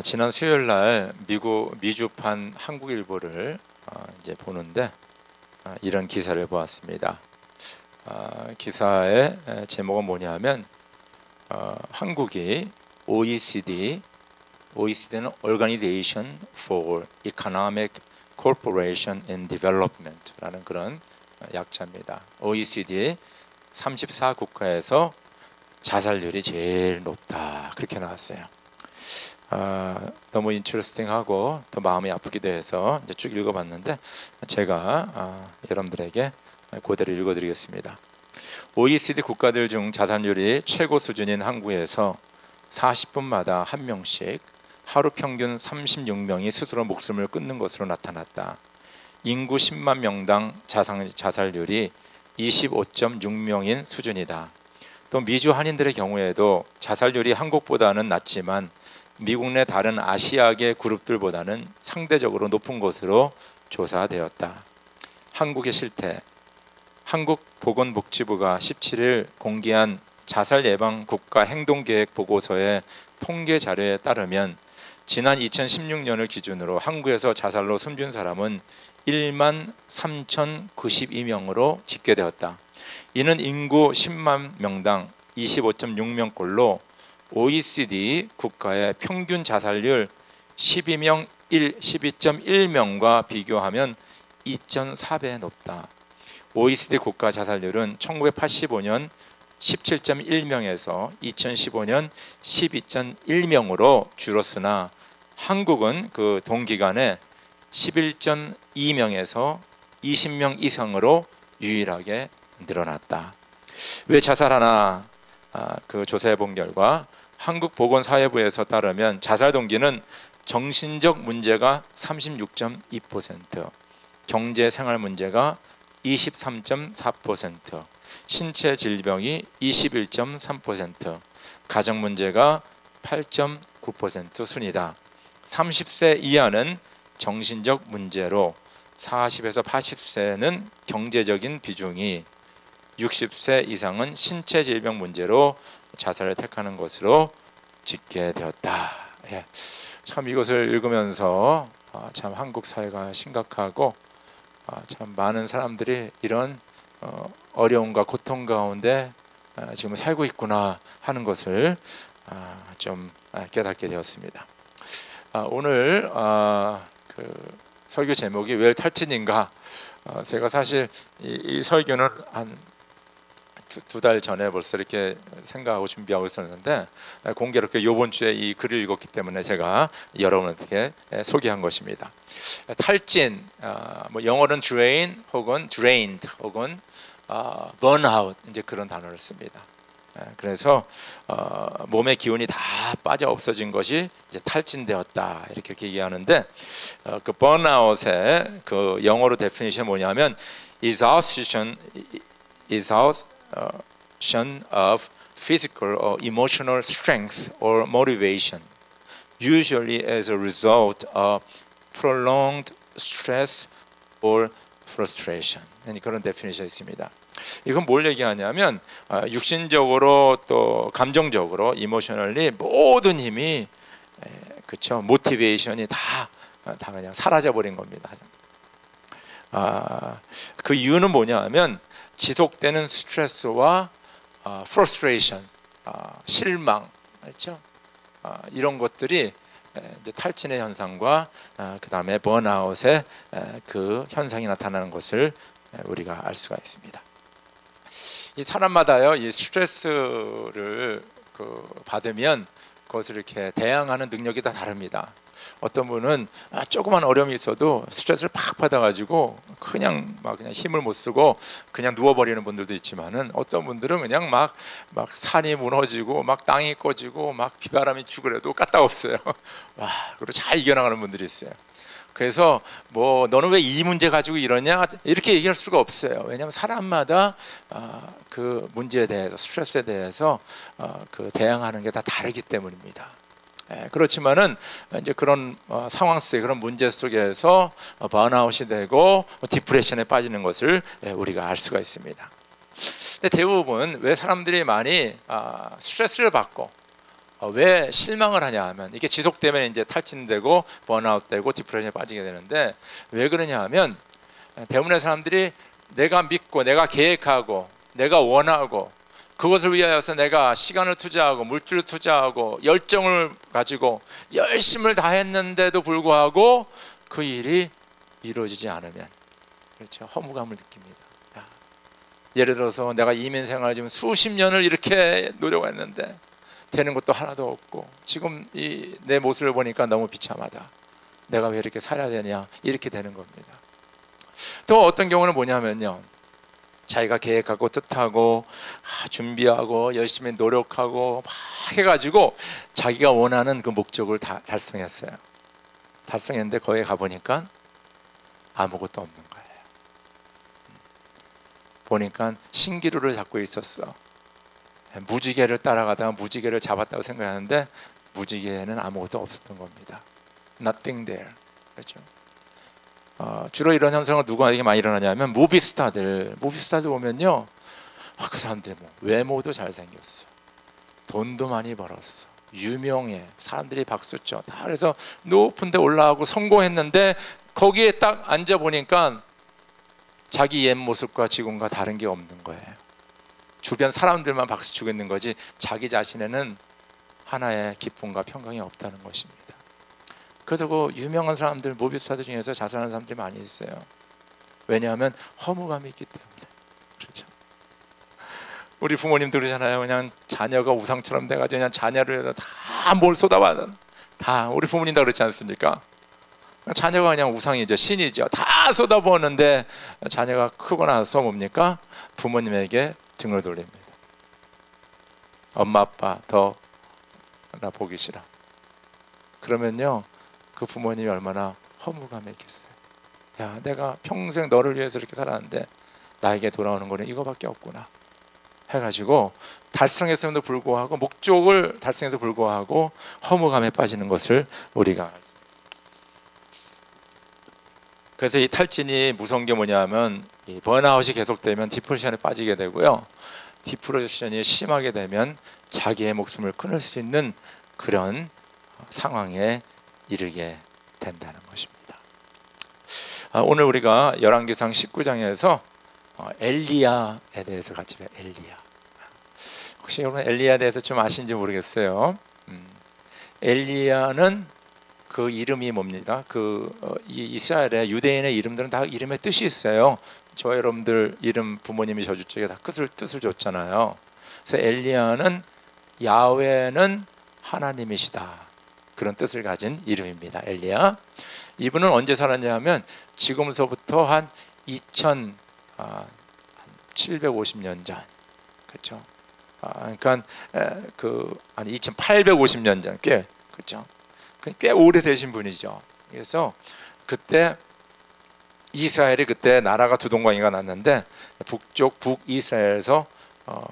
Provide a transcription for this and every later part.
지난 수요일 날 미국 미주판 한국일보를 이제 보는데 이런 기사를 보았습니다. 기사의 제목은 뭐냐면 한국이 OECD는 Organization for Economic Cooperation and Development라는 그런 약자입니다. OECD 34국가에서 자살률이 제일 높다, 그렇게 나왔어요. 너무 인트레스팅하고 또 마음이 아프기도 해서 이제 쭉 읽어봤는데 제가 여러분들에게 그대로 읽어드리겠습니다. OECD 국가들 중 자살률이 최고 수준인 한국에서 40분마다 한 명씩 하루 평균 36명이 스스로 목숨을 끊는 것으로 나타났다. 인구 10만 명당 자살률이 25.6명인 수준이다. 또 미주 한인들의 경우에도 자살률이 한국보다는 낮지만 미국 내 다른 아시아계 그룹들보다는 상대적으로 높은 것으로 조사되었다. 한국의 실태. 한국보건복지부가 17일 공개한 자살 예방 국가 행동계획 보고서의 통계 자료에 따르면 지난 2016년을 기준으로 한국에서 자살로 숨진 사람은 1만 3,092명으로 집계되었다. 이는 인구 10만 명당 25.6명꼴로 OECD 국가의 평균 자살률 12.1명과 비교하면 2.4배 높다. OECD 국가 자살률은 1985년 17.1명에서 2015년 12.1명으로 줄었으나 한국은 그 동기간에 11.2명에서 20명 이상으로 유일하게 늘어났다. 왜 자살하나? 그 조사해본 결과 한국보건사회부에서 따르면 자살 동기는 정신적 문제가 36.2%, 경제생활 문제가 23.4%, 신체 질병이 21.3%, 가정 문제가 8.9% 순이다. 30세 이하는 정신적 문제로 40에서 80세는 경제적인 비중이 60세 이상은 신체 질병 문제로 자살을 택하는 것으로 집계되었다. 참 이것을 읽으면서 참 한국 사회가 심각하고 참 많은 사람들이 이런 어려움과 고통 가운데 지금 살고 있구나 하는 것을 좀 깨닫게 되었습니다. 오늘 그 설교 제목이 왜 탈진인가? 제가 사실 이 설교는 한 두 달 전에 벌써 이렇게 생각하고 준비하고 있었는데 공교롭게 이번 주에 이 글을 읽었기 때문에 제가 여러분에게 소개한 것입니다. 탈진, 뭐 영어로는 drain 혹은 drained 혹은 burnout 이제 그런 단어를 씁니다. 그래서 몸의 기운이 다 빠져 없어진 것이 이제 탈진되었다 이렇게 얘기하는데 그 burnout의 그 영어로 데피니션이 뭐냐면 exhaustion of physical or emotional strength or motivation, usually as a result of prolonged stress or frustration. 그런 데피니션이 있습니다. 이건 뭘 얘기하냐면 육신적으로 또 감정적으로 emotionally 모든 힘이 그렇죠, 모티베이션이 다 그냥 사라져 버린 겁니다. 그 이유는 뭐냐면 지속되는 스트레스와 frustration, 실망, 그렇죠? 이런 것들이 이제 탈진의 현상과 그 다음에 번아웃의 그 현상이 나타나는 것을 우리가 알 수가 있습니다. 이 사람마다요, 이 스트레스를 받으면 그것을 이렇게 대항하는 능력이 다 다릅니다. 어떤 분은 조그만 어려움이 있어도 스트레스를 팍 받아가지고 그냥 힘을 못 쓰고 그냥 누워버리는 분들도 있지만은 어떤 분들은 그냥 막 산이 무너지고 막 땅이 꺼지고 막 비바람이 치고래도 까딱없어요. 와, 그리고 잘 이겨나가는 분들이 있어요. 그래서 뭐 너는 왜 이 문제 가지고 이러냐 이렇게 얘기할 수가 없어요. 왜냐하면 사람마다 그 문제에 대해서 스트레스에 대해서 그 대응하는 게 다 다르기 때문입니다. 그렇지만은 이제 그런 상황 속에 그런 문제 속에서 번아웃이 되고 디프레션에 빠지는 것을 우리가 알 수가 있습니다. 근데 대부분 왜 사람들이 많이 스트레스를 받고 왜 실망을 하냐 하면 이게 지속되면 이제 탈진되고 번아웃되고 디프레션에 빠지게 되는데, 왜 그러냐 하면 대부분의 사람들이 내가 믿고 내가 계획하고 내가 원하고 그것을 위하여서 내가 시간을 투자하고 물질을 투자하고 열정을 가지고 열심을 다했는데도 불구하고 그 일이 이루어지지 않으면, 그렇죠, 허무감을 느낍니다. 예를 들어서 내가 이민 생활을 지금 수십 년을 이렇게 노력했는데 되는 것도 하나도 없고 지금 내 모습을 보니까 너무 비참하다. 내가 왜 이렇게 살아야 되냐, 이렇게 되는 겁니다. 또 어떤 경우는 뭐냐면요, 자기가 계획하고 뜻하고 준비하고 열심히 노력하고 막 해가지고 자기가 원하는 그 목적을 다 달성했어요. 달성했는데 거기에 가보니까 아무것도 없는 거예요. 보니까 신기루를 잡고 있었어. 무지개를 따라가다가 무지개를 잡았다고 생각하는데 무지개에는 아무것도 없었던 겁니다. Nothing there. 그렇죠? 주로 이런 현상은 누구에게 많이 일어나냐면 무비스타들 보면요, 그 사람들 뭐 외모도 잘생겼어, 돈도 많이 벌었어, 유명해, 사람들이 박수쳐 다, 그래서 높은 데 올라가고 성공했는데 거기에 딱 앉아 보니까 자기 옛 모습과 지금과 다른 게 없는 거예요. 주변 사람들만 박수치고 있는 거지 자기 자신에는 하나의 기쁨과 평강이 없다는 것입니다. 그래서 그 유명한 사람들, 무비스타들 중에서 자살하는 사람들이 많이 있어요. 왜냐하면 허무감이 있기 때문에. 그렇죠? 우리 부모님도 그러잖아요. 그냥 자녀가 우상처럼 돼가지고 그냥 자녀를 해서 다 뭘 쏟아받은, 다 우리 부모님도 그렇지 않습니까? 자녀가 그냥 우상이죠, 신이죠. 다 쏟아부었는데 자녀가 크고 나서 뭡니까? 부모님에게 등을 돌립니다. 엄마 아빠 더 나 보기 싫어. 그러면요, 그 부모님이 얼마나 허무감이 있겠어요. 야, 내가 평생 너를 위해서 이렇게 살았는데 나에게 돌아오는 거는 이거밖에 없구나 해가지고 달성했음에도 불구하고, 목적을 달성해서 불구하고 허무감에 빠지는 것을 우리가, 그래서 이 탈진이 무서운 게 뭐냐면 이 번아웃이 계속되면 디프레션에 빠지게 되고요, 디프레션이 심하게 되면 자기의 목숨을 끊을 수 있는 그런 상황에 이르게 된다는 것입니다. 오늘 우리가 열왕기상 19장에서 엘리야에 대해서 같이 봐요. 엘리야. 혹시 여러분 엘리야에 대해서 좀 아시는지 모르겠어요. 엘리야는 그 이름이 뭡니다. 이스라엘의 유대인의 이름들은 다 이름의 뜻이 있어요. 저 여러분들 이름 부모님이 저주쪽에 다 뜻을 줬잖아요. 그래서 엘리야는 야훼는 하나님이시다, 그런 뜻을 가진 이름입니다. 엘리야. 이분은 언제 살았냐면 지금서부터 한 2750년 전, 그렇죠? 그러니까 한 2850년 전, 그렇죠? 꽤 오래되신 분이죠. 그래서 그때 이스라엘이 그때 나라가 두 동강이가 났는데 북쪽 북이스라엘에서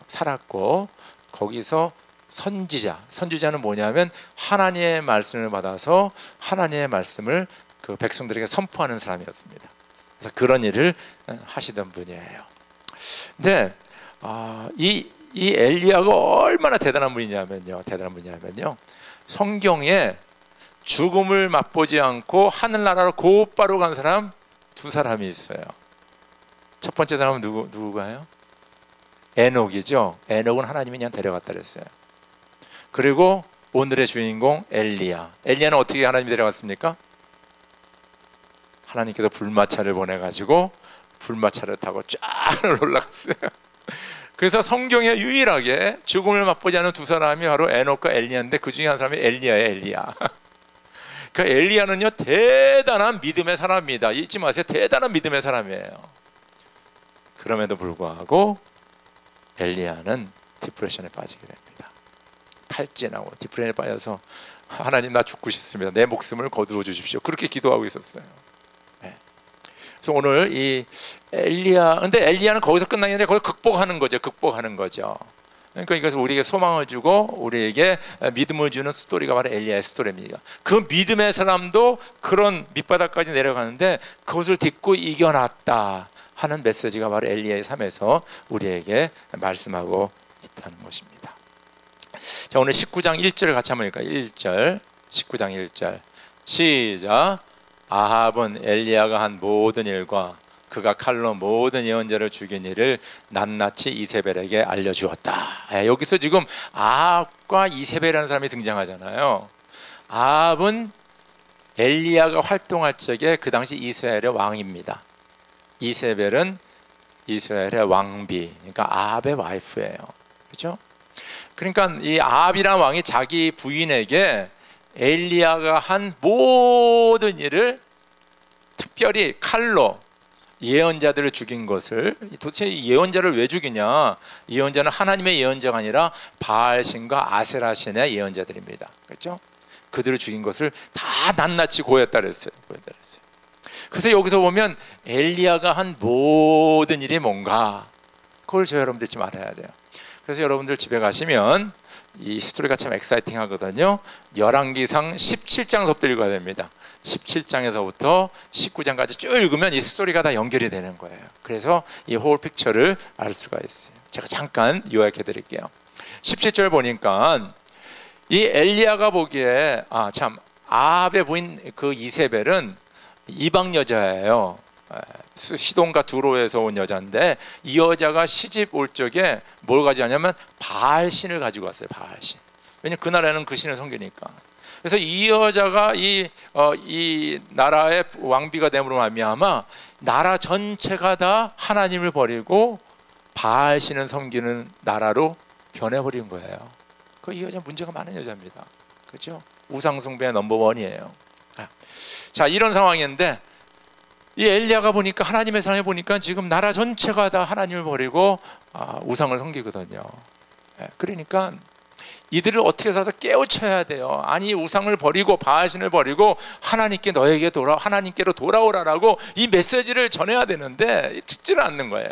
살았고, 거기서 선지자는 뭐냐면 하나님의 말씀을 받아서 하나님의 말씀을 그 백성들에게 선포하는 사람이었습니다. 그래서 그런 일을 하시던 분이에요. 근데 이 엘리야가 얼마나 대단한 분이냐면요, 성경에 죽음을 맛보지 않고 하늘나라로 곧바로 간 사람 두 사람이 있어요. 첫 번째 사람은 누구가요? 에녹이죠. 에녹은 하나님이 그냥 데려갔다 그랬어요. 그리고 오늘의 주인공 엘리야는 어떻게 하나님이 데려갔습니까? 하나님께서 불마차를 보내가지고 불마차를 타고 쫙 올라갔어요. 그래서 성경에 유일하게 죽음을 맛보지 않은 두 사람이 바로 에녹과 엘리야인데 그 중에 한 사람이 엘리야. 그 엘리야는요, 대단한 믿음의 사람입니다. 잊지 마세요. 대단한 믿음의 사람이에요. 그럼에도 불구하고 엘리야는 디프레션에 빠지게 됩니다. 탈진하고 디프레션에 빠져서 하나님, 나 죽고 싶습니다. 내 목숨을 거두어 주십시오. 그렇게 기도하고 있었어요. 네. 그래서 오늘 이 엘리야, 근데 엘리야는 거기서 끝나기 전에 거기서 극복하는 거죠. 그러니까 이것을 우리에게 소망을 주고 우리에게 믿음을 주는 스토리가 바로 엘리야의 스토리입니다. 그 믿음의 사람도 그런 밑바닥까지 내려가는데 그것을 딛고 이겨났다 하는 메시지가 바로 엘리야의 삶에서 우리에게 말씀하고 있다는 것입니다. 자, 오늘 19장 1절 같이 한번 읽을까요? 1절, 19장 1절 시작. 아합은 엘리야가 한 모든 일과 그가 칼로 모든 예언자를 죽인 일을 낱낱이 이세벨에게 알려주었다. 여기서 지금 아합과 이세벨이라는 사람이 등장하잖아요. 아합은 엘리야가 활동할 적에 그 당시 이스라엘의 왕입니다. 이세벨은 이스라엘의 왕비, 그러니까 아합의 와이프예요. 그렇죠? 그러니까 이 아합이라는 왕이 자기 부인에게 엘리야가 한 모든 일을, 특별히 칼로 예언자들을 죽인 것을, 도대체 예언자를 왜 죽이냐? 예언자는 하나님의 예언자가 아니라 바알신과 아세라신의 예언자들입니다. 그렇죠? 그들을 죽인 것을 다 낱낱이 고했다 그랬어요. 그래서 여기서 보면 엘리야가 한 모든 일이 뭔가, 그걸 저 여러분들 좀 알아야 돼요. 그래서 여러분들 집에 가시면 이 스토리가 참 엑사이팅 하거든요. 열왕기상 17장서부터 읽어야 됩니다. 17장에서부터 19장까지 쭉 읽으면 이 스토리가 다 연결이 되는 거예요. 그래서 이 홀 픽처를 알 수가 있어요. 제가 잠깐 요약해 드릴게요. 17절 보니까 이 엘리야가 보기에 아합의 부인 그 이세벨은 이방 여자예요. 시돈과 두로에서 온 여자인데, 이 여자가 시집 올 적에 뭘 가져가냐면 바알신을 가지고 왔어요. 바알신. 왜냐면 그 나라에는 그 신을 섬기니까. 그래서 이 여자가 이 나라의 왕비가 됨으로 말미암아 나라 전체가 다 하나님을 버리고 바알신을 섬기는 나라로 변해버린 거예요. 이 여자 문제가 많은 여자입니다. 그렇죠? 우상숭배의 넘버원이에요. 자, 이런 상황인데 이 엘리야가 보니까, 하나님의 사람이 보니까 지금 나라 전체가 다 하나님을 버리고 우상을 섬기거든요. 그러니까 이들을 어떻게 해서 깨우쳐야 돼요. 아니, 우상을 버리고 바알신을 버리고 하나님께로 돌아오라라고 이 메시지를 전해야 되는데 듣지를 않는 거예요.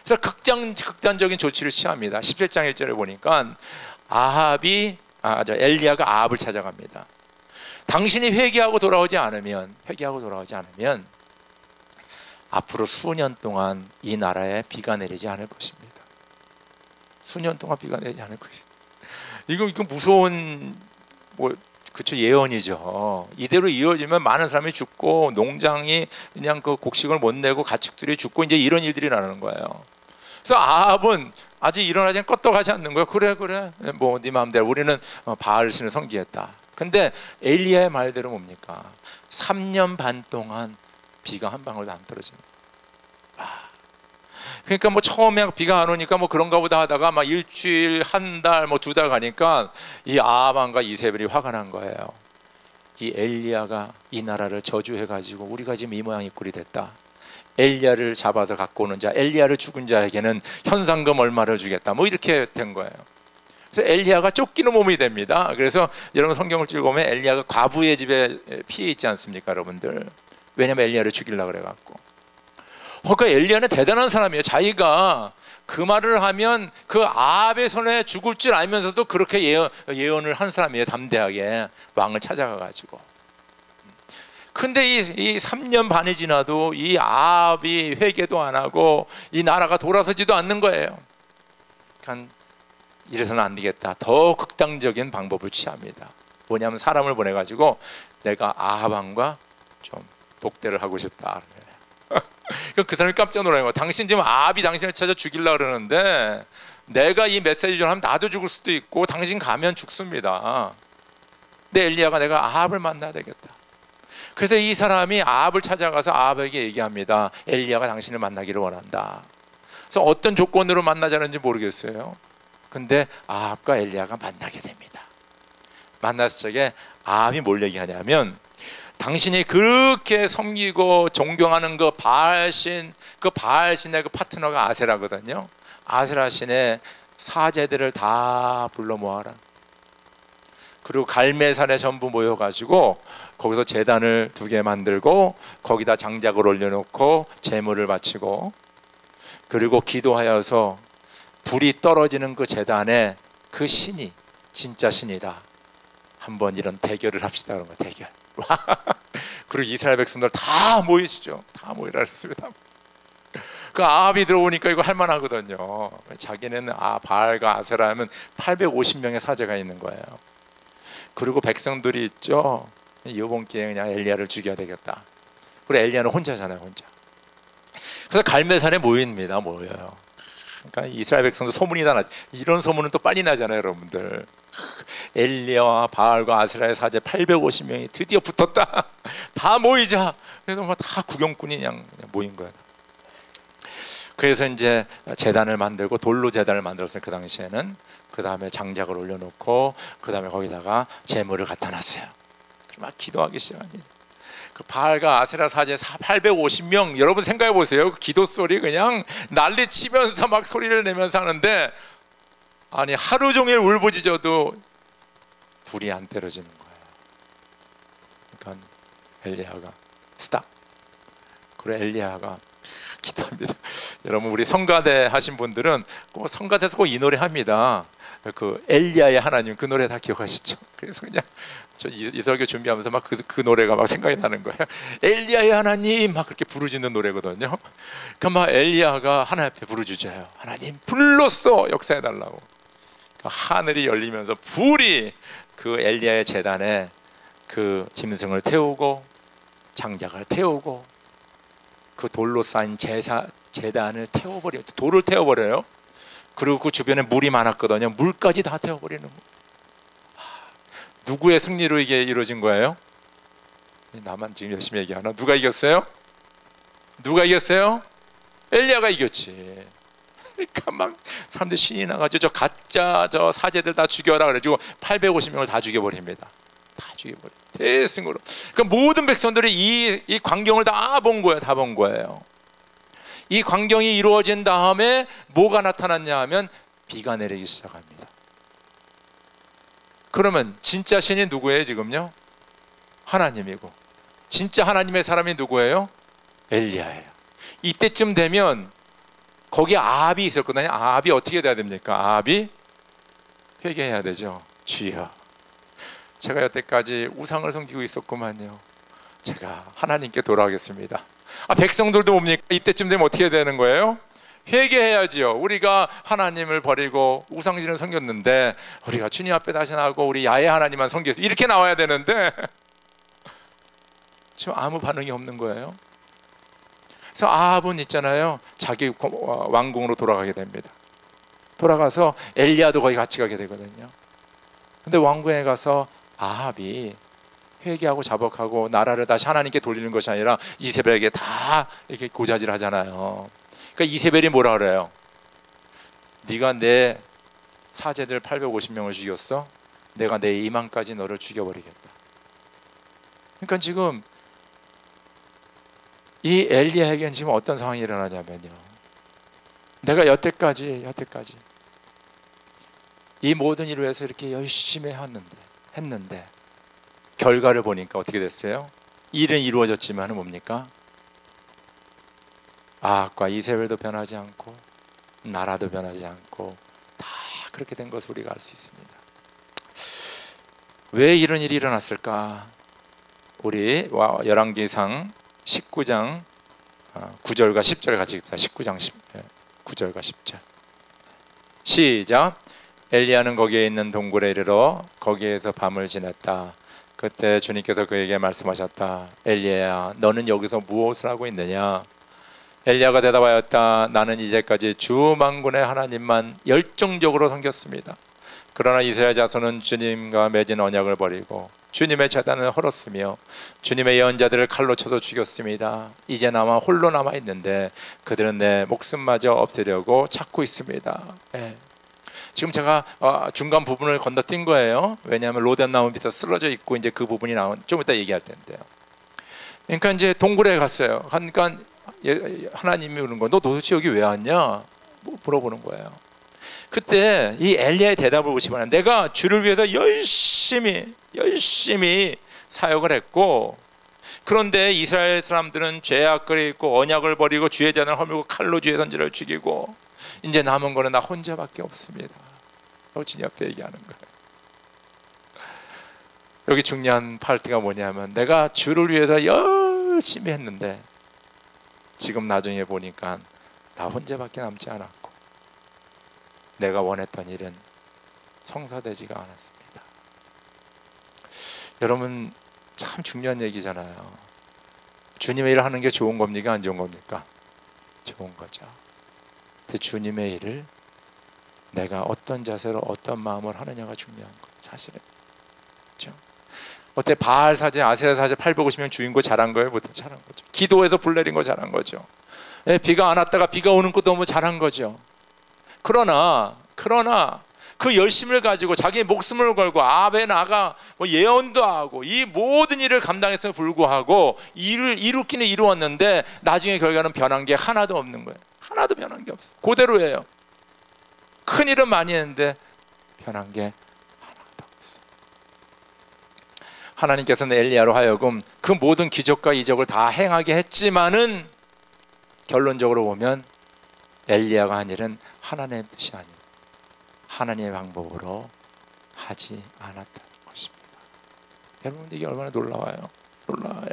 그래서 극단적인 조치를 취합니다. 17장 1절에 보니까 엘리야가 아합을 찾아갑니다. 당신이 회개하고 돌아오지 않으면 앞으로 수년 동안 이 나라에 비가 내리지 않을 것입니다. 수년 동안 비가 내리지 않을 것입니다. 이거 무서운 그쵸, 예언이죠. 이대로 이어지면 많은 사람이 죽고 농장이 그냥 그 곡식을 못 내고 가축들이 죽고 이제 이런 일들이 나는 거예요. 그래서 아합은 아직 일어나지 껐떡하지 않는 거예요. 그래 뭐 네 마음대로 우리는 바알신을 섬기겠다. 근데 엘리야의 말대로 뭡니까? 3년 반 동안 비가 한 방울도 안 떨어집니다. 그러니까 뭐 처음에 비가 안 오니까 뭐 그런가 보다 하다가 막 일주일, 한 달, 뭐 2달 가니까 이 아합과 이세벨이 화가 난 거예요. 이 엘리야가 이 나라를 저주해가지고 우리가 지금 이 모양 이 꼴이 됐다. 엘리야를 잡아서 갖고 오는 자, 엘리야를 죽은 자에게는 현상금 얼마를 주겠다. 뭐 이렇게 된 거예요. 그래서 엘리야가 쫓기는 몸이 됩니다. 그래서 여러분 성경을 읽어보면 엘리야가 과부의 집에 피해 있지 않습니까, 여러분들? 왜냐면 엘리야를 죽이려고 그래갖고. 그러니까 엘리야는 대단한 사람이에요. 자기가 그 말을 하면 그 아합의 손에 죽을 줄 알면서도 그렇게 예언을 한 사람이에요. 담대하게 왕을 찾아가가지고. 근데 이 3년 반이 지나도 이 아합이 회개도 안 하고 이 나라가 돌아서지도 않는 거예요. 그러니까 이래서는 안 되겠다. 더 극단적인 방법을 취합니다. 뭐냐면 사람을 보내가지고 내가 아합 왕과 좀 독대를 하고 싶다. 그 사람이 깜짝 놀라는 거예요. 당신 지금 아합이 당신을 찾아 죽이려고 그러는데 내가 이 메시지 전하면 나도 죽을 수도 있고 당신 가면 죽습니다. 근데 엘리야가 내가 아합을 만나야 되겠다. 그래서 이 사람이 아합을 찾아가서 아합에게 얘기합니다. 엘리야가 당신을 만나기를 원한다. 그래서 어떤 조건으로 만나자는지 모르겠어요. 근데 아합과 엘리야가 만나게 됩니다. 만났을 적에 아합이 뭘 얘기하냐면, 당신이 그렇게 섬기고 존경하는 그 바알신의 그 파트너가 아세라거든요. 아세라 신의 사제들을 다 불러 모아라. 그리고 갈매산에 전부 모여가지고 거기서 제단을 2개 만들고 거기다 장작을 올려놓고 제물을 바치고, 그리고 기도하여서 불이 떨어지는 그 제단에 그 신이 진짜 신이다. 한번 이런 대결을 합시다. 그런 거 대결. 그리고 이스라엘 백성들 다 모이시죠. 다 모이라 했습니다. 그 아합이 들어오니까 이거 할만하거든요. 자기는 바알과 아세라 하면 850명의 사제가 있는 거예요. 그리고 백성들이 있죠. 이번 기회에 그냥 엘리야를 죽여야 되겠다. 그리고 엘리야는 혼자잖아요, 혼자. 그래서 갈멜산에 모입니다. 모여요. 그러니까 이스라엘 백성도 소문이 다 나죠. 이런 소문은 또 빨리 나잖아요, 여러분들. 엘리야와 바알과 아세라의 사제 850명이 드디어 붙었다. 다 모이자. 그래서 막 다 구경꾼이 그냥 모인 거예요. 그래서 이제 제단을 만들고 돌로 제단을 만들었어요, 그 당시에는. 그 다음에 장작을 올려놓고 그 다음에 거기다가 제물을 갖다 놨어요. 막 기도하기 시작합니다. 그 바알과 아세라 사제 850명, 여러분 생각해 보세요. 그 기도 소리 그냥 난리 치면서 막 소리를 내면서 하는데, 아니 하루 종일 울부짖어도 불이 안 떨어지는 거예요. 그러니까 엘리야가 스탑. 그리고 엘리야가 기도합니다. 여러분 우리 성가대 하신 분들은 꼭 성가대에서 꼭 이 노래 합니다. 그 엘리야의 하나님, 그 노래 다 기억하시죠? 그래서 그냥 저 이설교 준비하면서 막 그 노래가 막 생각이 나는 거예요. 엘리야의 하나님 막 그렇게 부르짖는 노래거든요. 그러니까 막 엘리야가 하나님 앞에 부르짖어요. 하나님 불로써 역사해 달라고. 그러니까 하늘이 열리면서 불이 그 엘리야의 제단에 그 짐승을 태우고 장작을 태우고 그 돌로 쌓인 제단을 태워버려요. 돌을 태워버려요. 그리고 그 주변에 물이 많았거든요. 물까지 다 태워버리는 거예요. 누구의 승리로 이게 이루어진 거예요? 나만 지금 열심히 얘기하나? 누가 이겼어요? 누가 이겼어요? 엘리야가 이겼지. 그러니까 막 사람들이 신이 나가지고 저 가짜 저 사제들 다 죽여라 그래가지고 850명을 다 죽여버립니다. 다 죽여버려. 대승으로. 그러니까 모든 백성들이 이 광경을 다 본 거예요. 다 본 거예요. 이 광경이 이루어진 다음에 뭐가 나타났냐 하면 비가 내리기 시작합니다. 그러면 진짜 신이 누구예요 지금요? 하나님이고, 진짜 하나님의 사람이 누구예요? 엘리야예요. 이때쯤 되면 거기 아합이 있었거든요. 아합이 어떻게 돼야 됩니까? 아합이 회개해야 되죠. 주여, 제가 여태까지 우상을 섬기고 있었구만요. 제가 하나님께 돌아가겠습니다. 백성들도 뭡니까? 이때쯤 되면 어떻게 되는 거예요? 회개해야지요. 우리가 하나님을 버리고 우상신을 섬겼는데 우리가 주님 앞에 다시 나가고 우리 야훼 하나님만 섬겼어, 이렇게 나와야 되는데 지금 아무 반응이 없는 거예요. 그래서 아합은 있잖아요, 자기 왕궁으로 돌아가게 됩니다. 돌아가서 엘리야도 거기 같이 가게 되거든요. 근데 왕궁에 가서 아합이 회개하고 자복하고 나라를 다시 하나님께 돌리는 것이 아니라 이세벨에게 다 이렇게 고자질 하잖아요. 그러니까 이세벨이 뭐라 그래요? 네가 내 사제들 850명을 죽였어? 내가 내 이만까지 너를 죽여버리겠다. 그러니까 지금 이 엘리야에게는 지금 어떤 상황이 일어나냐면요, 내가 여태까지 이 모든 일을 위해서 이렇게 열심히 했는데 결과를 보니까 어떻게 됐어요? 일은 이루어졌지만 뭡니까? 아합과 이세벨도 변하지 않고 나라도 변하지 않고 다 그렇게 된 것을 우리가 알 수 있습니다. 왜 이런 일이 일어났을까? 우리 열왕기상 19장 9절과 10절 같이 읽자. 19장 9절과 10절 시작. 엘리야는 거기에 있는 동굴에 이르러 거기에서 밤을 지냈다. 그때 주님께서 그에게 말씀하셨다. 엘리야야, 너는 여기서 무엇을 하고 있느냐? 엘리야가 대답하였다. 나는 이제까지 주 만군의 하나님만 열정적으로 섬겼습니다. 그러나 이스라엘 자손은 주님과 맺은 언약을 버리고 주님의 제단을 헐었으며 주님의 예언자들을 칼로 쳐서 죽였습니다. 이제 나만 홀로 남아있는데 그들은 내 목숨마저 없애려고 찾고 있습니다. 지금 제가 중간 부분을 건너뛴 거예요. 왜냐하면 로뎀 나무 밑에 쓰러져 있고 이제 그 부분이 좀 이따 얘기할 텐데요. 그러니까 이제 동굴에 갔어요. 그러니까 하나님이 그러는 거예요. 너 도대체 여기 왜 왔냐? 물어보는 거예요. 그때 이 엘리야의 대답을 보시면, 내가 주를 위해서 열심히 사역을 했고, 그런데 이스라엘 사람들은 죄악을 잊고 언약을 버리고 주의 잔을 허물고 칼로 주의 선지를 죽이고 이제 남은 거는 나 혼자밖에 없습니다. 주님 앞에 얘기하는 거예요. 여기 중요한 파트가 뭐냐면, 내가 주를 위해서 열심히 했는데 지금 나중에 보니까 나 혼자밖에 남지 않았고 내가 원했던 일은 성사되지가 않았습니다. 여러분, 참 중요한 얘기잖아요. 주님의 일을 하는 게 좋은 겁니까? 안 좋은 겁니까? 좋은 거죠. 근데 주님의 일을 내가 어떤 자세로 어떤 마음을 하느냐가 중요한 거예요. 사실은. 그렇죠? 어때? 바알 사제, 아세라 사제 850명 죽인 거 잘한 거예요? 못 잘한 거죠. 기도해서 불 내린 거 잘한 거죠. 네, 비가 안 왔다가 비가 오는 거 너무 잘한 거죠. 그러나 그 열심을 가지고 자기 목숨을 걸고 아베 나가 뭐 예언도 하고 이 모든 일을 감당했음에 불구하고 일을 이루기는 이루었는데 나중에 결과는 변한 게 하나도 없는 거예요. 하나도 변한 게 없어. 그대로예요. 큰 일은 많이 했는데 변한 게 하나도 없어. 하나님께서는 엘리야로 하여금 그 모든 기적과 이적을 다 행하게 했지만은 결론적으로 보면 엘리야가 한 일은 하나님의 뜻이 아닌 하나님의 방법으로 하지 않았다는 것입니다. 여러분, 이게 얼마나 놀라워요. 놀라워요.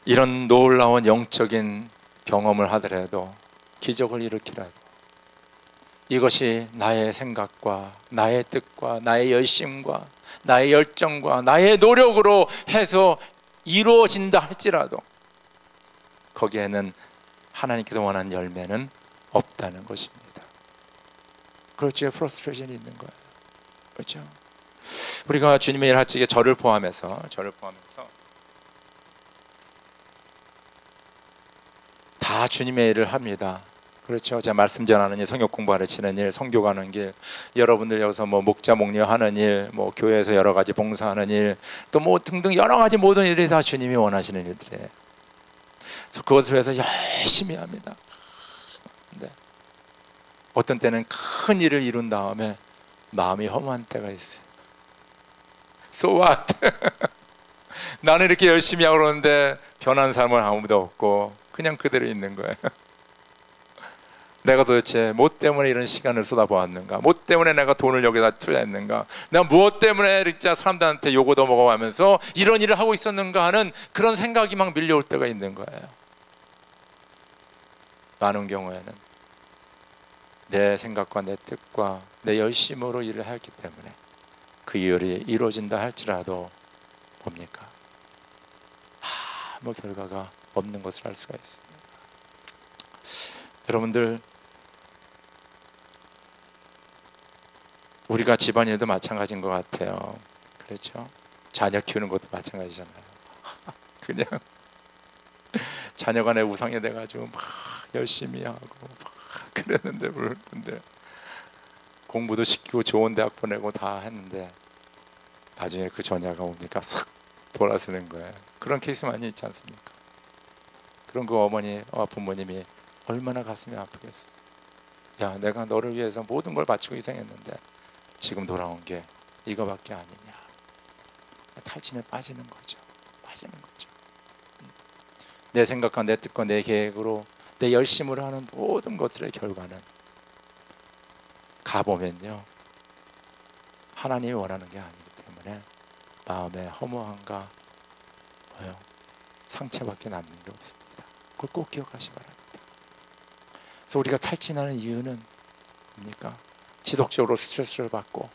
이런 놀라운 영적인 경험을 하더라도, 기적을 일으키라도 이것이 나의 생각과 나의 뜻과 나의 열심과 나의 열정과 나의 노력으로 해서 이루어진다 할지라도 거기에는 하나님께서 원하는 열매는 없다는 것입니다. 그렇죠. 프러스트레이션이 있는 거예요. 그렇죠. 우리가 주님의 일 할 적에 저를 포함해서 다 주님의 일을 합니다. 그렇죠. 제가 말씀 전하는 일, 성역 공부 가르치는 일, 선교 가는 길, 여러분들 여기서 뭐 목자 목녀 하는 일, 뭐 교회에서 여러 가지 봉사하는 일, 또 뭐 등등 여러 가지 모든 일이 다 주님이 원하시는 일들이에요. 그래서 그것을 위해서 열심히 합니다. 네. 어떤 때는 큰 일을 이룬 다음에 마음이 허무한 때가 있어요. So what? 나는 이렇게 열심히 하고 그러는데 변한 사람은 아무도 없고 그냥 그대로 있는 거예요. 내가 도대체 뭐 때문에 이런 시간을 쏟아보았는가? 뭐 때문에 내가 돈을 여기다 투자했는가? 내가 무엇 때문에 진짜 사람들한테 요거도 먹어가면서 이런 일을 하고 있었는가 하는 그런 생각이 막 밀려올 때가 있는 거예요. 많은 경우에는 내 생각과 내 뜻과 내 열심으로 일을 했기 때문에 그 일이 이루어진다 할지라도 뭡니까? 아무 결과가 없는 것을 알 수가 있습니다. 여러분들, 우리가 집안일도 마찬가지인 것 같아요. 그렇죠? 자녀 키우는 것도 마찬가지잖아요. 그냥 자녀가 내 우상이 돼가지고 막 열심히 하고 막 그랬는데 공부도 시키고 좋은 대학 보내고 다 했는데 나중에 그 전야가 옵니까? 싹 돌아서는 거예요. 그런 케이스 많이 있지 않습니까? 그런 그 어머니와 부모님이 얼마나 가슴이 아프겠어. 야, 내가 너를 위해서 모든 걸 바치고 희생했는데 지금 돌아온 게 이거밖에 아니냐. 탈진에 빠지는 거죠. 내 생각과 내 뜻과 내 계획으로 내 열심으로 하는 모든 것들의 결과는 가보면요, 하나님이 원하는 게 아니기 때문에 마음에 허무함과 상처밖에 남는 게 없습니다. 그걸 꼭 기억하시기 바랍니다. 그래서 우리가 탈진하는 이유는 뭡니까? 지속적으로 스트레스를 받고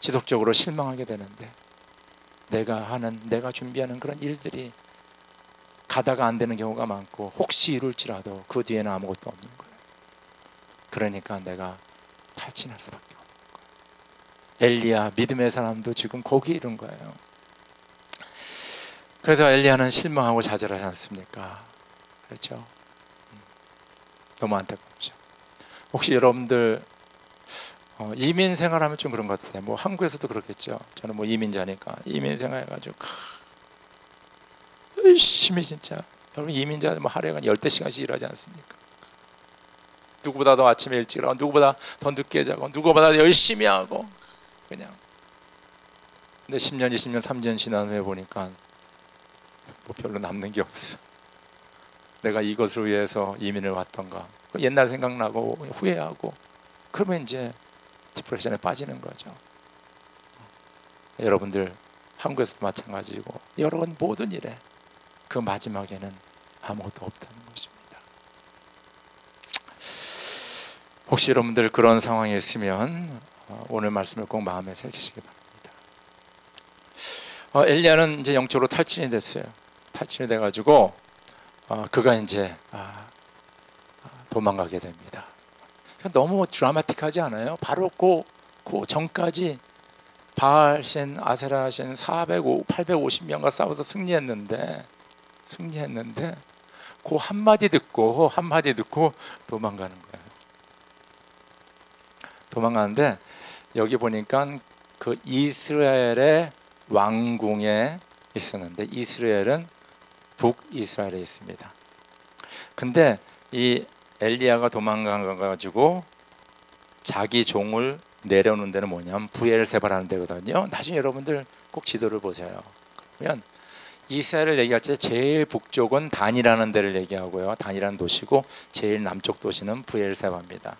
지속적으로 실망하게 되는데 내가 준비하는 그런 일들이 가다가 안 되는 경우가 많고 혹시 이룰지라도 그 뒤에는 아무것도 없는 거예요. 그러니까 내가 탈진할 수밖에 없는 거예요. 엘리야, 믿음의 사람도 지금 거기 이른 거예요. 그래서 엘리야는 실망하고 좌절하지 않습니까? 그렇죠? 너무 안타깝죠. 혹시 여러분들 이민 생활하면 좀 그런 것 같아요. 뭐 한국에서도 그렇겠죠. 저는 뭐 이민자니까 이민 생활해가지고 열심히 진짜, 여러분 이민자 뭐 하루에 한 10대시간씩 일하지 않습니까? 누구보다 더 아침에 일찍 일어나고 누구보다 더 늦게 자고 누구보다 더 열심히 하고 그냥. 근데 10년, 20년, 30년 지난 후에 보니까 뭐 별로 남는 게 없어. 내가 이것을 위해서 이민을 왔던가, 옛날 생각나고 후회하고 그러면 이제 디프레션에 빠지는 거죠. 여러분들 한국에서도 마찬가지고 여러분 모든 일에 그 마지막에는 아무것도 없다는 것입니다. 혹시 여러분들 그런 상황에 있으면 오늘 말씀을 꼭 마음에 새기시기 바랍니다. 엘리야는 이제 영적으로 탈진이 됐어요. 탈진이 돼가지고 그가 이제 도망가게 됩니다. 너무 드라마틱하지 않아요? 바로 그 전까지 바알신, 아세라신 850명과 싸워서 승리했는데 그 한마디 듣고 도망가는 거예요. 도망가는데 여기 보니까 그 이스라엘의 왕궁에 있었는데, 이스라엘은 북이스라엘에 있습니다. 근데 이 엘리야가 도망가가지고 자기 종을 내려놓는 데는 뭐냐면 브엘세바라는 데거든요. 나중에 여러분들 꼭 지도를 보세요. 그러면 이스라엘을 얘기할 때 제일 북쪽은 단이라는 데를 얘기하고요, 단이라는 도시고, 제일 남쪽 도시는 브엘세바입니다.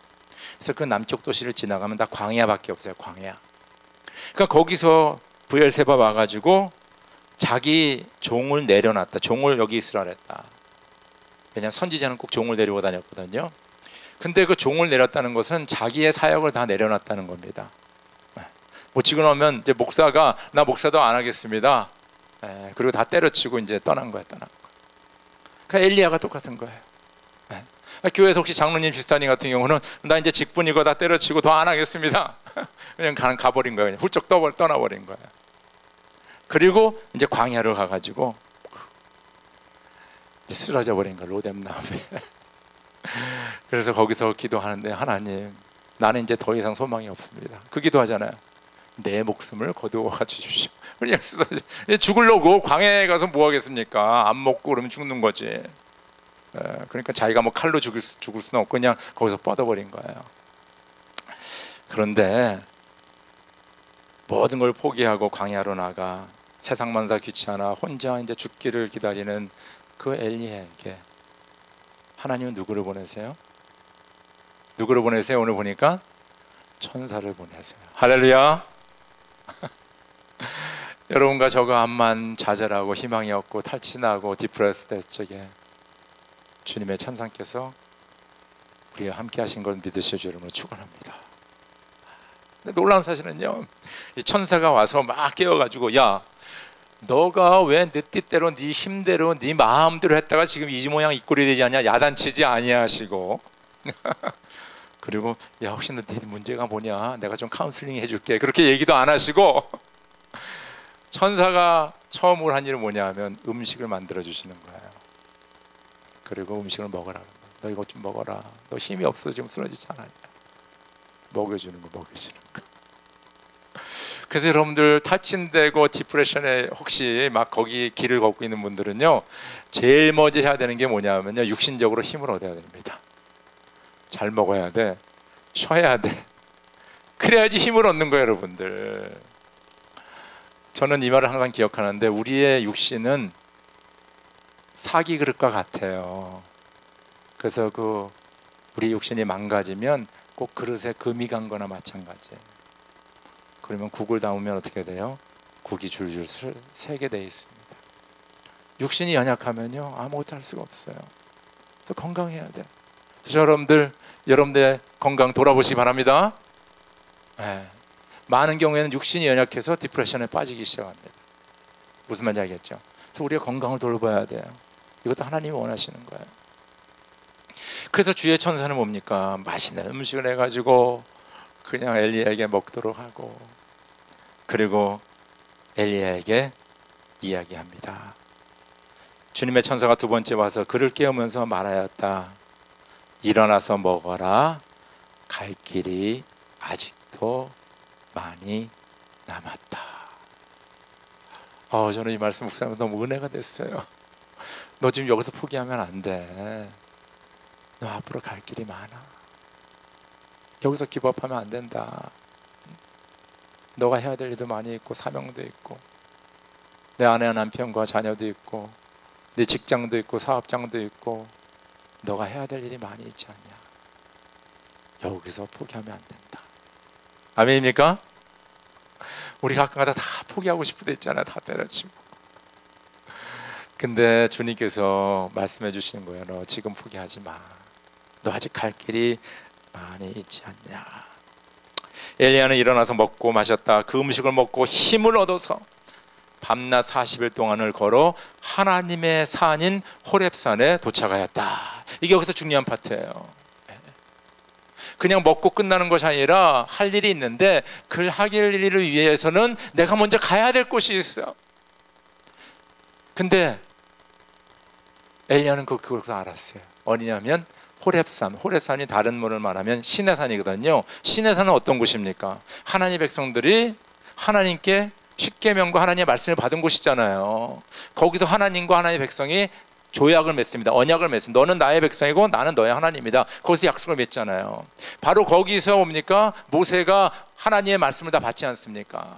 그래서 그 남쪽 도시를 지나가면 다 광야밖에 없어요. 광야. 그러니까 거기서 브엘세바 와가지고 자기 종을 내려놨다. 종을 여기 있으라 그랬다. 왜냐하면 선지자는 꼭 종을 데리고 다녔거든요. 근데 그 종을 내렸다는 것은 자기의 사역을 다 내려놨다는 겁니다. 뭐 지금 하면 이제 목사가 나 목사도 안 하겠습니다. 그리고 다 때려치고 이제 떠난 거예요. 그러니까 엘리야가 똑같은 거예요. 교회에서 혹시 장로님, 집사님 같은 경우는 나 이제 직분이고 다 때려치고 더 안 하겠습니다. 그냥 가버린 거예요. 그냥 훌쩍 떠나버린 거예요. 그리고 이제 광야를 가가지고 이제 쓰러져 버린 거예요. 로뎀나무에. 그래서 거기서 기도하는데, 하나님, 나는 이제 더 이상 소망이 없습니다. 그 기도하잖아요. 내 목숨을 거두어 주십시오. 그냥 쓰러져. 죽으려고 광야에 가서 뭐 하겠습니까? 안 먹고 그러면 죽는 거지. 그러니까 자기가 뭐 칼로 죽을 수는 없고 그냥 거기서 뻗어버린 거예요. 그런데 모든 걸 포기하고 광야로 나가 세상 만사 귀찮아 혼자 이제 죽기를 기다리는 그 엘리야에게 하나님은 누구를 보내세요? 누구를 보내세요? 오늘 보니까 천사를 보내세요. 할렐루야. 여러분과 저가 암만 좌절하고 희망이 없고 탈진하고 디프레스 됐을 적에 주님의 천사께서 우리와 함께 하신 걸 믿으실 줄로 축원합니다. 놀라운 사실은요, 이 천사가 와서 막 깨워가지고, 야, 너가 왜 네 뜻대로 네 힘대로 네 마음대로 했다가 지금 이 모양 이 꼴이 되지 않냐, 야단치지 아니하시고 그리고 야, 혹시 너 네 문제가 뭐냐, 내가 좀 카운슬링 해줄게, 그렇게 얘기도 안 하시고 천사가 처음으로 한 일은 뭐냐 하면 음식을 만들어 주시는 거예요. 그리고 음식을 먹으라. 너 이것 좀 먹어라. 너 힘이 없어 지금 쓰러지지 않았냐. 먹여주는 거. 그래서 여러분들 탈진되고 디프레션에 혹시 막 거기 길을 걷고 있는 분들은요, 제일 먼저 해야 되는 게 뭐냐면요, 육신적으로 힘을 얻어야 됩니다. 잘 먹어야 돼. 쉬어야 돼. 그래야지 힘을 얻는 거예요, 여러분들. 저는 이 말을 항상 기억하는데, 우리의 육신은 사기 그릇과 같아요. 그래서 우리 육신이 망가지면 꼭 그릇에 금이 간 거나 마찬가지예요. 그러면 국을 담으면 어떻게 돼요? 국이 줄줄 새게 돼 있습니다. 육신이 연약하면요, 아무것도 할 수가 없어요. 그래서 건강해야 돼. 그래서 여러분들의 건강 돌아보시기 바랍니다. 많은 경우에는 육신이 연약해서 디프레션에 빠지기 시작합니다. 무슨 말인지 알겠죠? 그래서 우리가 건강을 돌봐야 돼요. 이것도 하나님이 원하시는 거예요. 그래서 주의 천사는 뭡니까? 맛있는 음식을 해가지고 그냥 엘리야에게 먹도록 하고, 그리고 엘리야에게 이야기합니다. 주님의 천사가 두 번째 와서 그를 깨우면서 말하였다. 일어나서 먹어라. 갈 길이 아직도 많이 남았다. 저는 이 말씀 묵상하면서 너무 은혜가 됐어요. 너 지금 여기서 포기하면 안 돼. 너 앞으로 갈 길이 많아. 여기서 기법하면 안 된다. 너가 해야 될 일도 많이 있고 사명도 있고 내 아내와 남편과 자녀도 있고 내 직장도 있고 사업장도 있고 너가 해야 될 일이 많이 있지 않냐. 여기서 포기하면 안 된다. 아멘입니까? 우리 가끔가다 다 포기하고 싶을 때 있잖아요. 다 때려치고. 근데 주님께서 말씀해 주시는 거예요. 너 지금 포기하지 마. 너 아직 갈 길이 많이 있지 않냐. 엘리야는 일어나서 먹고 마셨다. 그 음식을 먹고 힘을 얻어서 밤낮 40일 동안을 걸어 하나님의 산인 호렙산에 도착하였다. 이게 여기서 중요한 파트예요. 그냥 먹고 끝나는 것이 아니라 할 일이 있는데 그 할 일을 위해서는 내가 먼저 가야 될 곳이 있어. 근데 엘리야는 그걸 알았어요. 어디냐면 호렙산. 호렙산이 다른 말을 말하면 신의 산이거든요. 신의 산은 어떤 곳입니까? 하나님의 백성들이 하나님께 십계명과 하나님의 말씀을 받은 곳이잖아요. 거기서 하나님과 하나님의 백성이 조약을 맺습니다. 언약을 맺습니다. 너는 나의 백성이고 나는 너의 하나님이다. 거기서 약속을 맺잖아요. 바로 거기서 뭡니까? 모세가 하나님의 말씀을 다 받지 않습니까?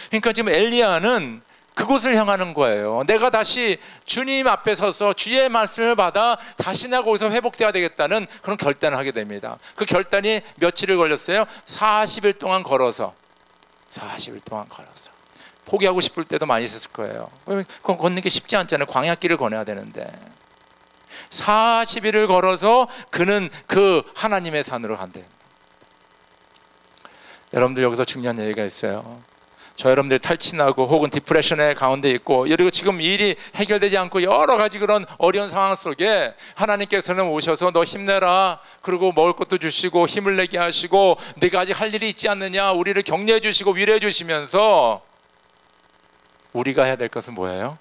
그러니까 지금 엘리야는 그곳을 향하는 거예요. 내가 다시 주님 앞에 서서 주의 말씀을 받아 다시 내가 거기서 회복되어야 되겠다는 그런 결단을 하게 됩니다. 그 결단이 며칠을 걸렸어요? 40일 동안 걸어서. 40일 동안 걸어서. 포기하고 싶을 때도 많이 있었을 거예요. 그건 걷는 게 쉽지 않잖아요. 광야길을 거내야 되는데 40일을 걸어서 그는 그 하나님의 산으로 간대요. 여러분들 여기서 중요한 얘기가 있어요. 저 여러분들 탈진하고 혹은 디프레션의 가운데 있고 그리고 지금 일이 해결되지 않고 여러 가지 그런 어려운 상황 속에 하나님께서는 오셔서 너 힘내라, 그리고 먹을 것도 주시고 힘을 내게 하시고 네가 아직 할 일이 있지 않느냐 우리를 격려해 주시고 위로해 주시면서 우리가 해야 될 것은 뭐예요?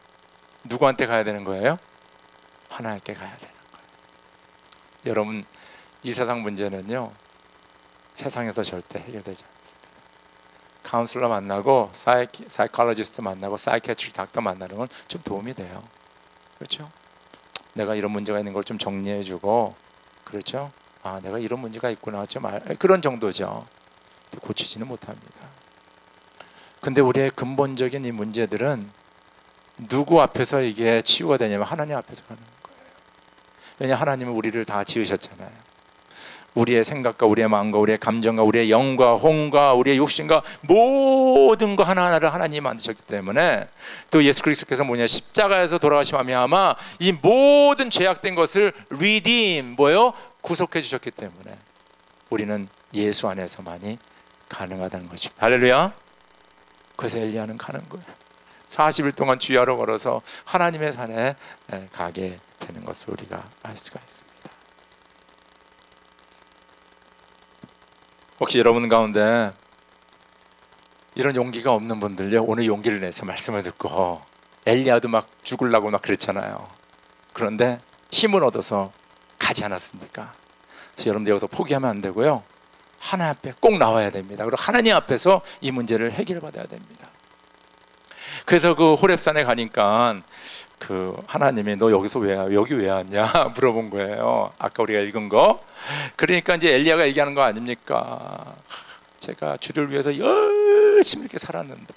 누구한테 가야 되는 거예요? 하나님께 가야 되는 거예요. 여러분, 이 세상 문제는요 세상에서 절대 해결되지 않습니다. 카운슬러 만나고 사이콜로지스트 만나고 사이키아트리 닥터 만나는 건 좀 도움이 돼요. 그렇죠? 내가 이런 문제가 있는 걸 좀 정리해주고, 그렇죠? 아, 내가 이런 문제가 있구나 좀 그런 정도죠. 고치지는 못합니다. 근데 우리의 근본적인 이 문제들은 누구 앞에서 이게 치유가 되냐면 하나님 앞에서 가는 거예요. 왜냐, 하나님은 우리를 다 지으셨잖아요. 우리의 생각과 우리의 마음과 우리의 감정과 우리의 영과 혼과 우리의 욕심과 모든 거 하나하나를 하나님이 만드셨기 때문에, 또 예수 그리스도께서 뭐냐, 십자가에서 돌아가심 하며 이 모든 죄악된 것을 redeem, 뭐요? 구속해 주셨기 때문에 우리는 예수 안에서만이 가능하다는 거죠. 할렐루야. 그래서 엘리야는 가는 거예요. 40일 동안 주야로 걸어서 하나님의 산에 가게 되는 것을 우리가 알 수가 있습니다. 혹시 여러분 가운데 이런 용기가 없는 분들요, 오늘 용기를 내서 말씀을 듣고, 엘리야도 막 죽으려고 막 그랬잖아요. 그런데 힘을 얻어서 가지 않았습니까? 그래서 여러분들 여기서 포기하면 안 되고요, 하나님 앞에 꼭 나와야 됩니다. 그리고 하나님 앞에서 이 문제를 해결받아야 됩니다. 그래서 그 호렙산에 가니까 그 하나님이 너 여기서 여기 왜 왔냐 물어본 거예요. 아까 우리가 읽은 거. 그러니까 이제 엘리야가 얘기하는 거 아닙니까? 제가 주를 위해서 열심히 이렇게 살았는데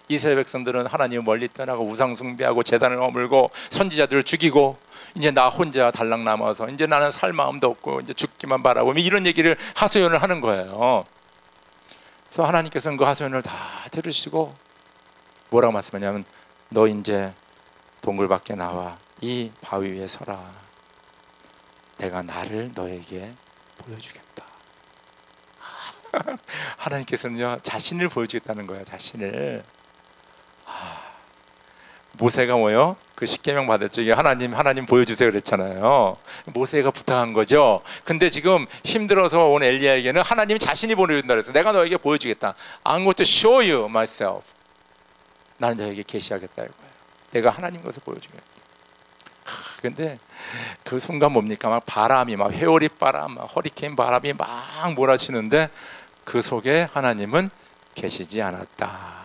이스라엘 백성들은 하나님을 멀리 떠나고 우상 숭배하고 제단을 허물고 선지자들을 죽이고 이제 나 혼자 달랑 남아서 이제 나는 살 마음도 없고 이제 죽기만 바라고, 이런 얘기를 하소연을 하는 거예요. 그래서 하나님께서는 그 하소연을 다 들으시고 뭐라고 말씀하냐면, 너 이제 동굴 밖에 나와 이 바위 위에 서라. 내가 나를 너에게 보여주겠다. 하나님께서는요 자신을 보여주겠다는 거예요. 자신을. 모세가 뭐요? 그 십계명 받을 적에 하나님 보여주세요 그랬잖아요. 모세가 부탁한 거죠. 근데 지금 힘들어서 온 엘리야에게는 하나님이 자신이 보여준다 그래서 내가 너에게 보여주겠다. I'm going to show you myself. 나는 너에게 계시하겠다 이거예요. 내가 하나님 것을 보여주겠다. 근데 그 순간 뭡니까? 막 바람이, 막 회오리 바람, 막 허리케인 바람이 막 몰아치는데 그 속에 하나님은 계시지 않았다.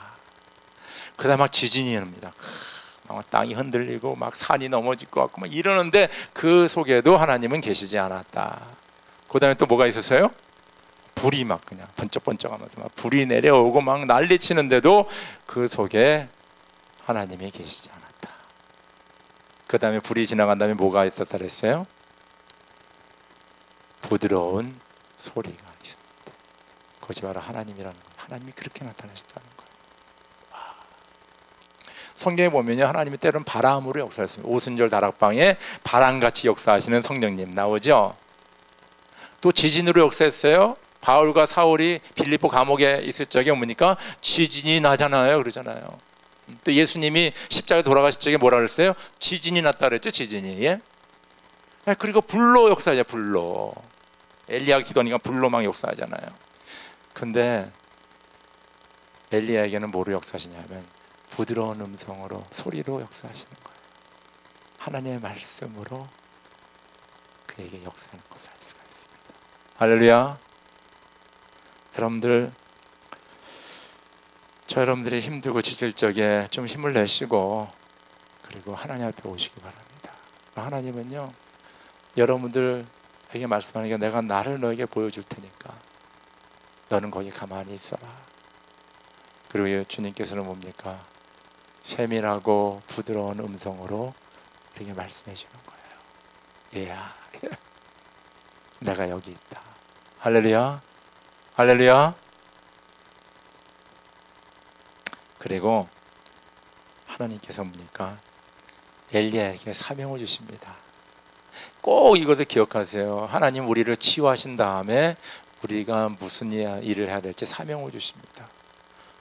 그다음 막 지진이 납니다. 막 땅이 흔들리고 막 산이 넘어질 것 같고 막 이러는데 그 속에도 하나님은 계시지 않았다. 그다음에 또 뭐가 있었어요? 불이 막 그냥 번쩍번쩍하면서 막 불이 내려오고 막 난리치는데도 그 속에 하나님이 계시지 않았다. 그 다음에 불이 지나간 다음에 뭐가 있었다 그랬어요? 부드러운 소리가 있습니다. 그것이 바로 하나님이라는 거예요. 하나님이 그렇게 나타나셨다는 거예요. 성경에 보면요, 하나님이 때로는 바람으로 역사했습니다. 오순절 다락방에 바람같이 역사하시는 성령님 나오죠. 또 지진으로 역사했어요. 바울과 사울이 빌립보 감옥에 있을 적에 뭡니까? 지진이 나잖아요, 그러잖아요. 또 예수님이 십자가에 돌아가실 적에 뭐라 그랬어요? 지진이 났다 그랬죠, 지진이. 예? 그리고 불로 역사하죠, 불로. 엘리야 기도니까 불로 막 역사하잖아요. 근데 엘리야에게는 뭐로 역사하시냐면 부드러운 음성으로, 소리로 역사하시는 거예요. 하나님의 말씀으로 그에게 역사하는 것을 알 수가 있습니다. 할렐루야. 여러분들, 저 여러분들이 힘들고 지칠 적에 좀 힘을 내시고 그리고 하나님 앞에 오시기 바랍니다. 하나님은요, 여러분들에게 말씀하는 게 내가 나를 너에게 보여줄 테니까 너는 거기 가만히 있어라. 그리고 주님께서는 뭡니까? 세밀하고 부드러운 음성으로 우리에게 말씀해 주는 거예요. 얘야, 내가 여기 있다. 할렐루야, 할렐루야. 그리고 하나님께서 뭡니까? 엘리야에게 사명을 주십니다. 꼭 이것을 기억하세요. 하나님 우리를 치유하신 다음에 우리가 무슨 일을 해야 될지 사명을 주십니다.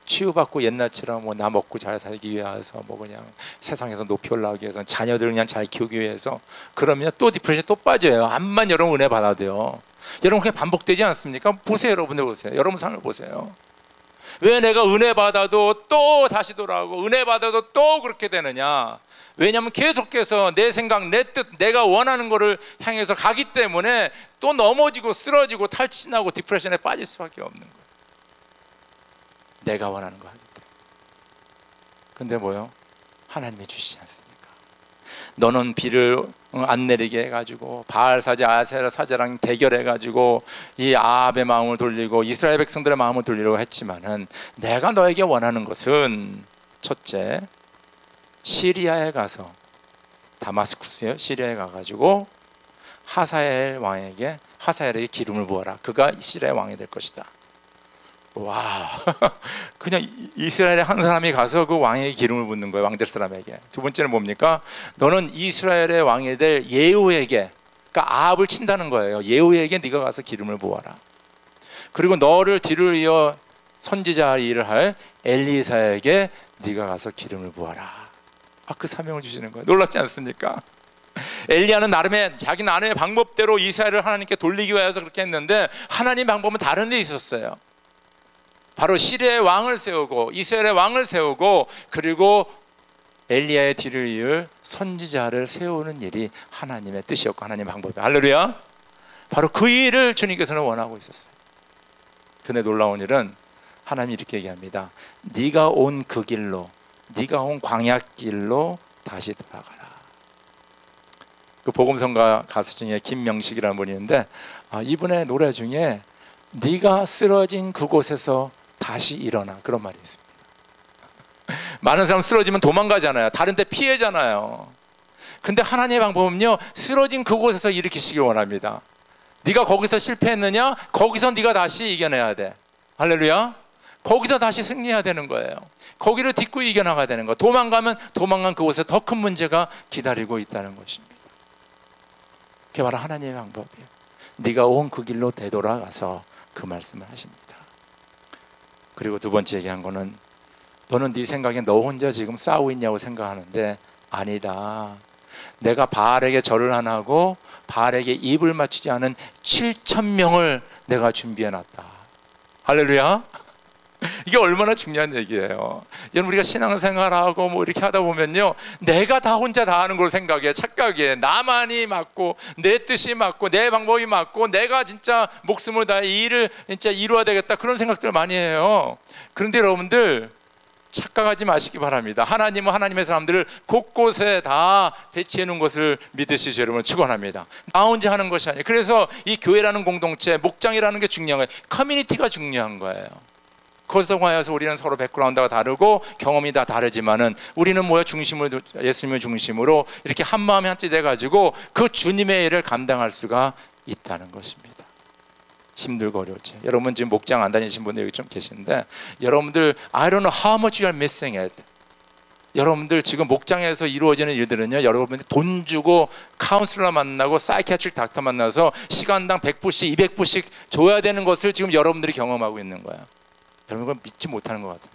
치유받고 옛날처럼 뭐 나 먹고 잘 살기 위해서 뭐 그냥 세상에서 높이 올라가기 위해서 자녀들 그냥 잘 키우기 위해서, 그러면 또 디프레션 또 빠져요. 암만 여러분 은혜 받아도요. 여러분 그게 반복되지 않습니까? 보세요, 여러분들 보세요. 여러분 삶을 보세요. 왜 내가 은혜 받아도 또 다시 돌아오고 은혜 받아도 또 그렇게 되느냐? 왜냐하면 계속해서 내 생각, 내 뜻, 내가 원하는 거를 향해서 가기 때문에 또 넘어지고 쓰러지고 탈진하고 디프레션에 빠질 수밖에 없는 거예요. 내가 원하는 거 하기 때문에. 근데 뭐요? 하나님이 주시지 않습니까? 너는 비를 안 내리게 해가지고 바알 사제, 아세라 사제랑 대결해가지고 이 아합의 마음을 돌리고 이스라엘 백성들의 마음을 돌리려고 했지만은 내가 너에게 원하는 것은, 첫째, 시리아에 가서, 다마스쿠스요, 시리아에 가가지고 하사엘에게 기름을 부어라. 그가 시리아의 왕이 될 것이다. 와, 그냥 이스라엘의 한 사람이 가서 그 왕에게 기름을 붓는 거예요. 왕될 사람에게. 두 번째는 뭡니까? 너는 이스라엘의 왕이 될 예후에게, 그러니까 아합을 친다는 거예요. 예후에게 네가 가서 기름을 부어라. 그리고 너를 뒤를 이어 선지자 일을 할 엘리사에게 네가 가서 기름을 부어라. 그 사명을 주시는 거예요. 놀랍지 않습니까? 엘리야는 자기 나름의 방법대로 이스라엘을 하나님께 돌리기 위해서 그렇게 했는데, 하나님 방법은 다른 데 있었어요. 바로 시리아의 왕을 세우고 이스라엘의 왕을 세우고 그리고 엘리야의 뒤를 이을 선지자를 세우는 일이 하나님의 뜻이었고 하나님의 방법이에요. 할렐루야. 바로 그 일을 주님께서는 원하고 있었어요. 근데 놀라운 일은 하나님이 이렇게 얘기합니다. 네가 온 그 길로, 네가 온 광야길로 다시 돌아가라. 그 복음성가 가수 중에 김명식이라는 분이 있는데, 이분의 노래 중에 네가 쓰러진 그곳에서 다시 일어나, 그런 말이 있습니다. 많은 사람 쓰러지면 도망가잖아요. 다른 데 피해잖아요. 근데 하나님의 방법은요, 쓰러진 그곳에서 일으키시길 원합니다. 네가 거기서 실패했느냐? 거기서 네가 다시 이겨내야 돼. 할렐루야. 거기서 다시 승리해야 되는 거예요. 거기를 딛고 이겨나가야 되는 거. 도망가면 도망간 그곳에 더 큰 문제가 기다리고 있다는 것입니다. 그게 바로 하나님의 방법이에요. 네가 온 그 길로 되돌아가서 그 말씀을 하십니다. 그리고 두 번째 얘기한 거는, 너는 네 생각에 너 혼자 지금 싸우고 있냐고 생각하는데 아니다. 내가 바알에게 절을 안 하고 바알에게 입을 맞추지 않은 7,000명을 내가 준비해놨다. 할렐루야. 이게 얼마나 중요한 얘기예요. 여러분, 우리가 신앙생활하고 뭐 이렇게 하다 보면요, 내가 다 혼자 다 하는 걸 생각해, 착각해. 나만이 맞고 내 뜻이 맞고 내 방법이 맞고 내가 진짜 목숨을 다해 이 일을 진짜 이루어야 되겠다, 그런 생각들을 많이 해요. 그런데 여러분들 착각하지 마시기 바랍니다. 하나님은 하나님의 사람들을 곳곳에 다 배치해 놓은 것을 믿으시죠. 여러분, 축원합니다. 나 혼자 하는 것이 아니에요. 그래서 이 교회라는 공동체, 목장이라는 게 중요한 거예요. 커뮤니티가 중요한 거예요. 그것을 통하여서 우리는 서로 백그라운드가 다르고 경험이 다 다르지만은 우리는 뭐야? 중심으로, 예수님을 중심으로 이렇게 한 마음이 한뜻 돼가지고 그 주님의 일을 감당할 수가 있다는 것입니다. 힘들고 어려웠지. 여러분 지금 목장 안 다니신 분들 여기 좀 계신데, 여러분들 I don't know how much you are missing it. 여러분들 지금 목장에서 이루어지는 일들은요, 여러분들 돈 주고 카운슬러 만나고 사이키아트릭 닥터 만나서 시간당 100불씩 200불씩 줘야 되는 것을 지금 여러분들이 경험하고 있는 거야. 여러분 그건 믿지 못하는 것 같아요.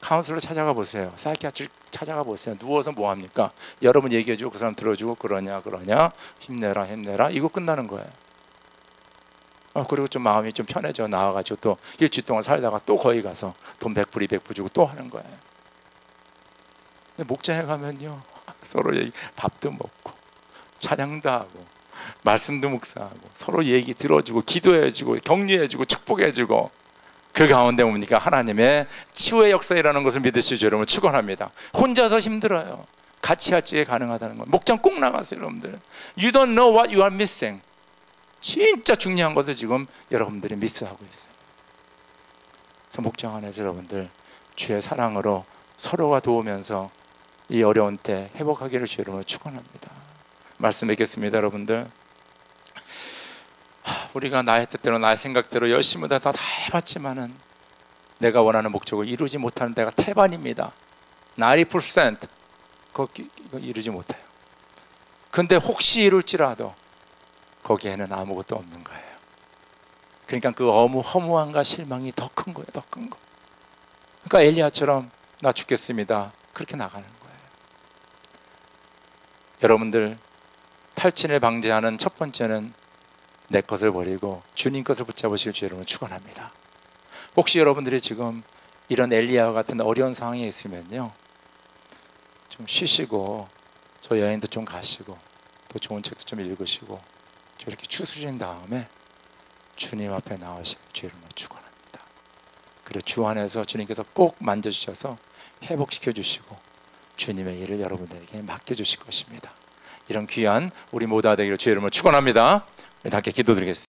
카운슬러 찾아가 보세요. 사이키아트릭 찾아가 보세요. 누워서 뭐 합니까? 여러분 얘기해주고 그 사람 들어주고 그러냐 힘내라 이거 끝나는 거예요. 그리고 좀 마음이 좀 편해져 나와가지고 또 일주일 동안 살다가 또 거기 가서 돈 100불 200불 주고 또 하는 거예요. 근데 목장에 가면요, 서로 얘기, 밥도 먹고 찬양도 하고 말씀도 묵상하고 서로 얘기 들어주고 기도해주고 격려해주고 축복해주고, 그 가운데 뭡니까? 하나님의 치유의 역사라는 것을 믿으시죠. 여러분 축원합니다. 혼자서 힘들어요. 같이 할 적에 가능하다는 거. 목장 꼭 나가세요 여러분들. You don't know what you are missing. 진짜 중요한 것을 지금 여러분들이 미스하고 있어요. 그래서 목장 안에서 여러분들 주의 사랑으로 서로가 도우면서 이 어려운 때 회복하기를 주의 이름으로 축원합니다. 말씀 맺겠습니다. 여러분들, 우리가 나의 뜻대로 나의 생각대로 열심히 다 해봤지만은 내가 원하는 목적을 이루지 못하는 데가 태반입니다. 90% 그거 이루지 못해요. 근데 혹시 이룰지라도 거기에는 아무것도 없는 거예요. 그러니까 그 허무함과 실망이 더 큰 거예요. 더 큰 거. 그러니까 엘리야처럼 나 죽겠습니다, 그렇게 나가는 거예요. 여러분들 탈진을 방지하는 첫 번째는 내 것을 버리고 주님 것을 붙잡으실 주 여러분 축원합니다. 혹시 여러분들이 지금 이런 엘리야와 같은 어려운 상황에 있으면요, 좀 쉬시고 저 여행도 좀 가시고 또 좋은 책도 좀 읽으시고 이렇게 추스린 다음에 주님 앞에 나오실 주 이름으로 축원합니다. 그리고 주 안에서 주님께서 꼭 만져주셔서 회복시켜 주시고 주님의 일을 여러분들에게 맡겨주실 것입니다. 이런 귀한 우리 모두가 되기를 주 이름으로 축원합니다. 함께 기도드리겠습니다.